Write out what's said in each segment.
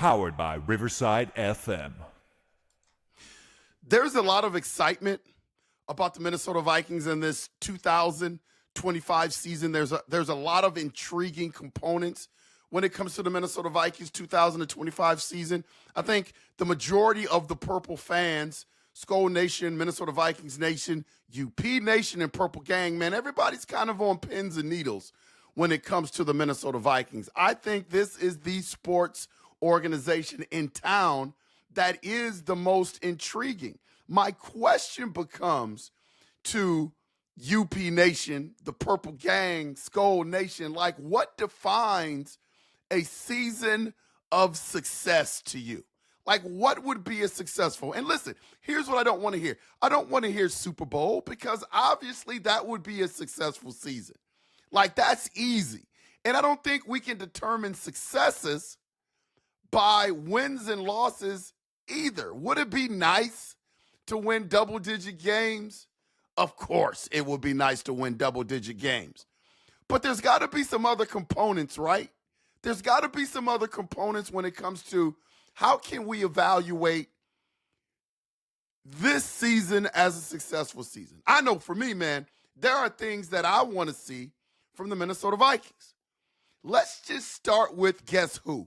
powered by Riverside FM. There's a lot of excitement about the Minnesota Vikings in this 2025 season. There's a lot of intriguing components when it comes to the Minnesota Vikings 2025 season. I think the majority of the Purple fans, Skull Nation, Minnesota Vikings Nation, UP Nation, and Purple Gang, man, everybody's kind of on pins and needles when it comes to the Minnesota Vikings. I think this is the sports organization in town that is the most intriguing. My question becomes to UP Nation, the Purple Gang, Skull Nation, like, what defines a season of success to you? Like, what would be a successful? And listen, here's what I don't want to hear. I don't want to hear Super Bowl, because obviously that would be a successful season. Like, that's easy. And I don't think we can determine successes by wins and losses either. Would it be nice to win double-digit games? Of course it would be nice to win double-digit games. But there's got to be some other components, right? There's got to be some other components when it comes to how can we evaluate this season as a successful season. I know for me, man, there are things that I want to see from the Minnesota Vikings. Let's just start with guess who?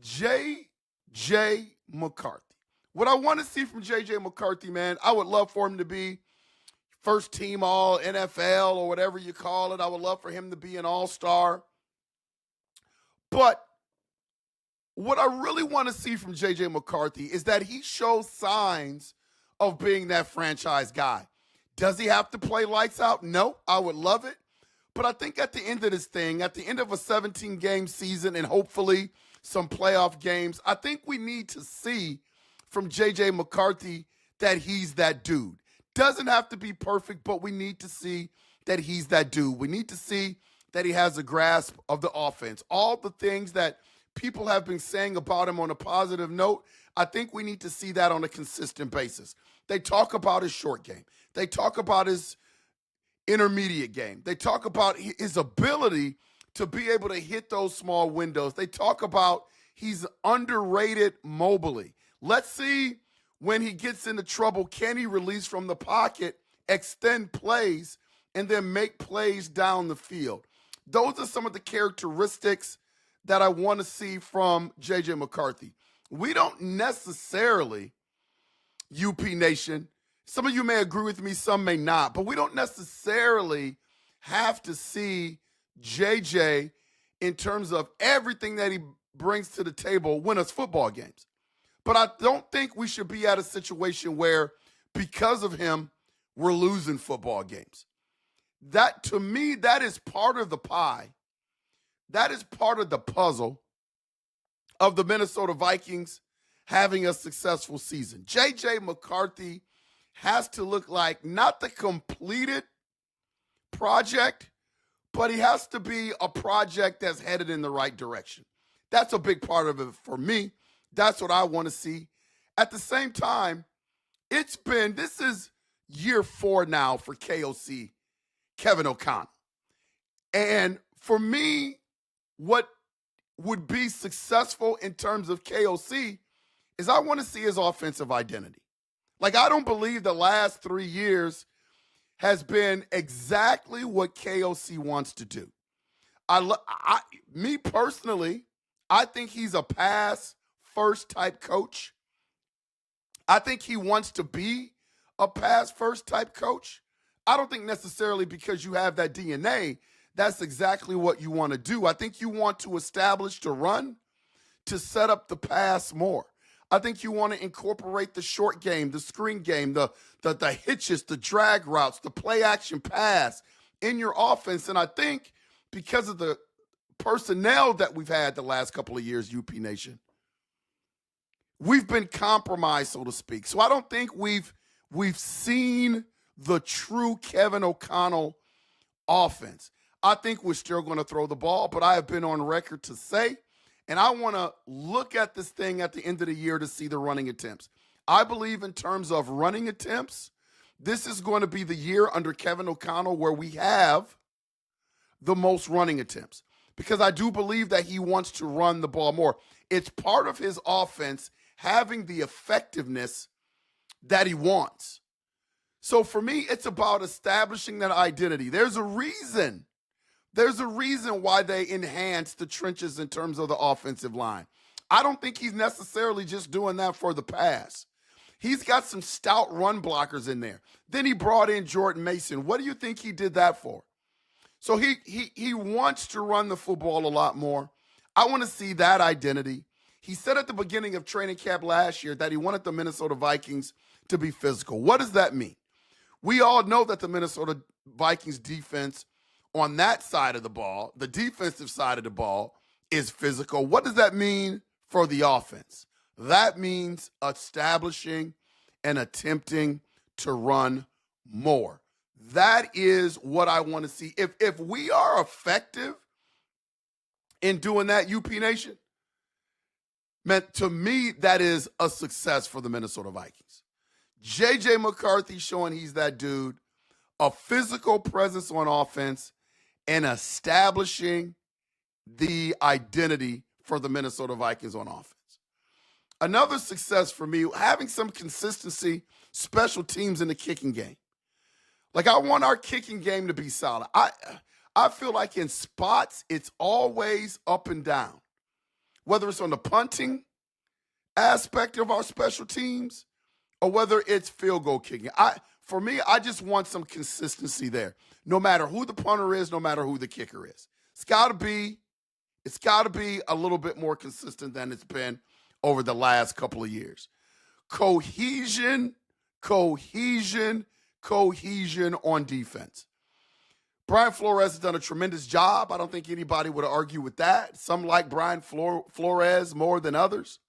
J.J. McCarthy. What I want to see from J.J. McCarthy, man, I would love for him to be first team all NFL or whatever you call it. I would love for him to be an all-star. But what I really want to see from J.J. McCarthy is that he shows signs of being that franchise guy. Does he have to play lights out? No, I would love it. But I think at the end of this thing, at the end of a 17-game season and hopefully some playoff games, I think we need to see from J.J. McCarthy that he's that dude. Doesn't have to be perfect, but we need to see that he's that dude. We need to see that he has a grasp of the offense. All the things that people have been saying about him on a positive note, I think we need to see that on a consistent basis. They talk about his short game. They talk about his intermediate game. They talk about his ability to be able to hit those small windows. They talk about he's underrated mobily. Let's see when he gets into trouble, can he release from the pocket, extend plays, and then make plays down the field? Those are some of the characteristics that I want to see from J.J. McCarthy. We don't necessarily, UP Nation, some of you may agree with me, some may not, but we don't necessarily have to see J.J. in terms of everything that he brings to the table win us football games. But I don't think we should be at a situation where, because of him, we're losing football games. That, to me, that is part of the pie. That is part of the puzzle of the Minnesota Vikings having a successful season. J.J. McCarthy has to look like not the completed project, but he has to be a project that's headed in the right direction. That's a big part of it for me. That's what I want to see. At the same time, this is year 4 now for KOC, Kevin O'Connell. And for me, what would be successful in terms of KOC is I want to see his offensive identity. Like, I don't believe the last 3 years has been exactly what KOC wants to do. Me personally, I think he's a pass-first type coach. I think he wants to be a pass-first type coach. I don't think necessarily because you have that DNA, that's exactly what you want to do. I think you want to establish the run to set up the pass more. I think you want to incorporate the short game, the screen game, the hitches, the drag routes, the play action pass in your offense. And I think because of the personnel that we've had the last couple of years, UP Nation, we've been compromised, so to speak. So I don't think we've seen the true Kevin O'Connell offense. I think we're still going to throw the ball, but I have been on record to say, and I want to look at this thing at the end of the year to see the running attempts. I believe in terms of running attempts, this is going to be the year under Kevin O'Connell where we have the most running attempts. because I do believe that he wants to run the ball more. It's part of his offense having the effectiveness that he wants. So for me, it's about establishing that identity. There's a reason why they enhanced the trenches in terms of the offensive line. I don't think he's necessarily just doing that for the pass. He's got some stout run blockers in there. Then he brought in Jordan Mason. What do you think he did that for? So he wants to run the football a lot more. I want to see that identity. He said at the beginning of training camp last year that he wanted the Minnesota Vikings to be physical. What does that mean? We all know that the Minnesota Vikings defense on that side of the ball, the defensive side of the ball, is physical. What does that mean for the offense? That means establishing and attempting to run more. That is what I want to see. If we are effective in doing that, UP Nation, man, to me, that is a success for the Minnesota Vikings. J.J. McCarthy showing he's that dude, a physical presence on offense, and establishing the identity for the Minnesota Vikings on offense. Another success for me, having some consistency, special teams in the kicking game. Like, I want our kicking game to be solid. I feel like in spots, it's always up and down. Whether it's on the punting aspect of our special teams or whether it's field goal kicking. For me, I just want some consistency there. No matter who the punter is, no matter who the kicker is. It's got to be a little bit more consistent than it's been over the last couple of years. Cohesion on defense. Brian Flores has done a tremendous job. I don't think anybody would argue with that. Some like Brian Flores more than others.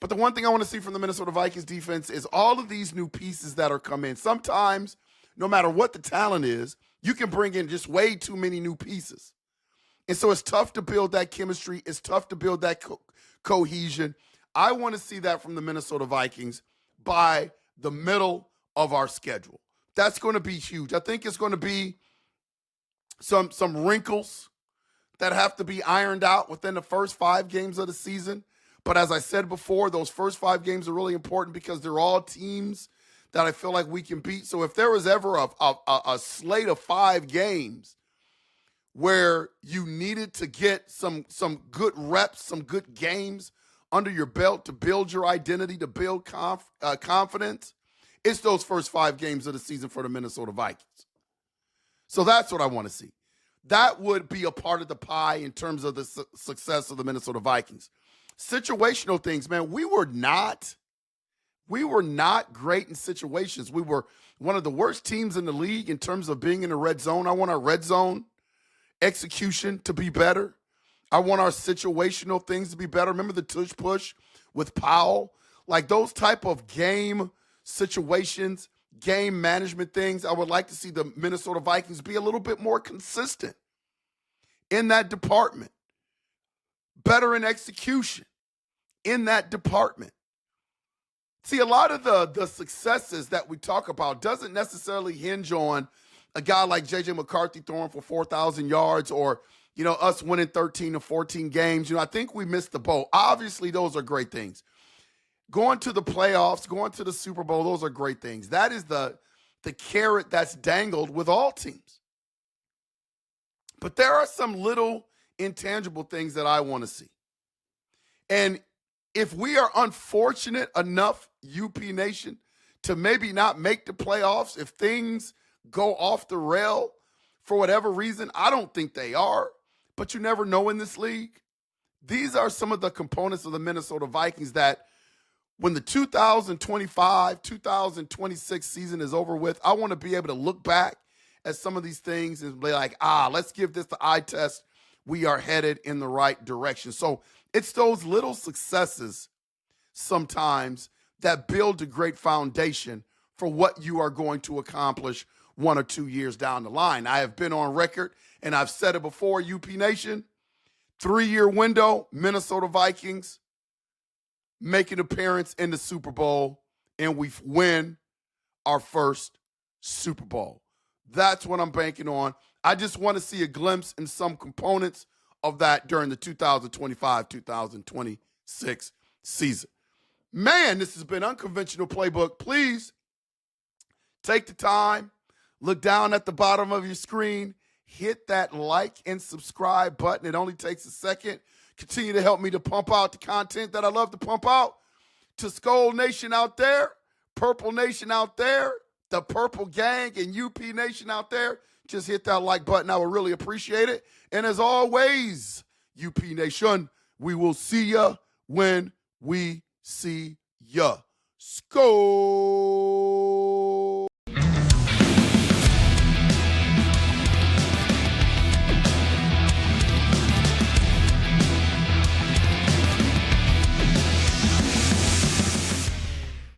But the one thing I want to see from the Minnesota Vikings defense is all of these new pieces that are coming in. Sometimes, no matter what the talent is, you can bring in just way too many new pieces. And so it's tough to build that chemistry. It's tough to build that cohesion. I want to see that from the Minnesota Vikings by the middle of our schedule. That's going to be huge. I think it's going to be some wrinkles that have to be ironed out within the first 5 games of the season. But as I said before, those first 5 games are really important because they're all teams that I feel like we can beat. So if there was ever a slate of 5 games where you needed to get some good reps, some good games under your belt to build your identity, to build confidence, it's those first 5 games of the season for the Minnesota Vikings. So that's what I want to see. That would be a part of the pie in terms of the success of the Minnesota Vikings. Situational things, man, we were not great in situations. We were one of the worst teams in the league in terms of being in the red zone. I want our red zone execution to be better. I want our situational things to be better. Remember the tush push with Powell? Like those type of game situations, game management things, I would like to see the Minnesota Vikings be a little bit more consistent in that department. Better in execution in that department. See, a lot of the successes that we talk about doesn't necessarily hinge on a guy like J.J. McCarthy throwing for 4,000 yards or, us winning 13 to 14 games. I think we missed the boat. Obviously, those are great things. Going to the playoffs, going to the Super Bowl, those are great things. That is the carrot that's dangled with all teams. But there are some little intangible things that I want to see. And if we are unfortunate enough, UP Nation, to maybe not make the playoffs, if things go off the rail for whatever reason, I don't think they are, but you never know in this league. These are some of the components of the Minnesota Vikings that when the 2025, 2026 season is over with, I want to be able to look back at some of these things and be like, let's give this the eye test. We are headed in the right direction. So it's those little successes sometimes that build a great foundation for what you are going to accomplish 1 or 2 years down the line. I have been on record, and I've said it before, UP Nation, 3-year window, Minnesota Vikings make an appearance in the Super Bowl, and we win our first Super Bowl. That's what I'm banking on. I just want to see a glimpse in some components of that during the 2025-2026 season. Man, this has been Unconventional Playbook. Please take the time, look down at the bottom of your screen, hit that like and subscribe button. It only takes a second. Continue to help me to pump out the content that I love to pump out. To Skull Nation out there, Purple Nation out there, the Purple Gang and UP Nation out there, just hit that like button. I would really appreciate it. And as always, UP Nation, we will see ya when we see ya. Skull.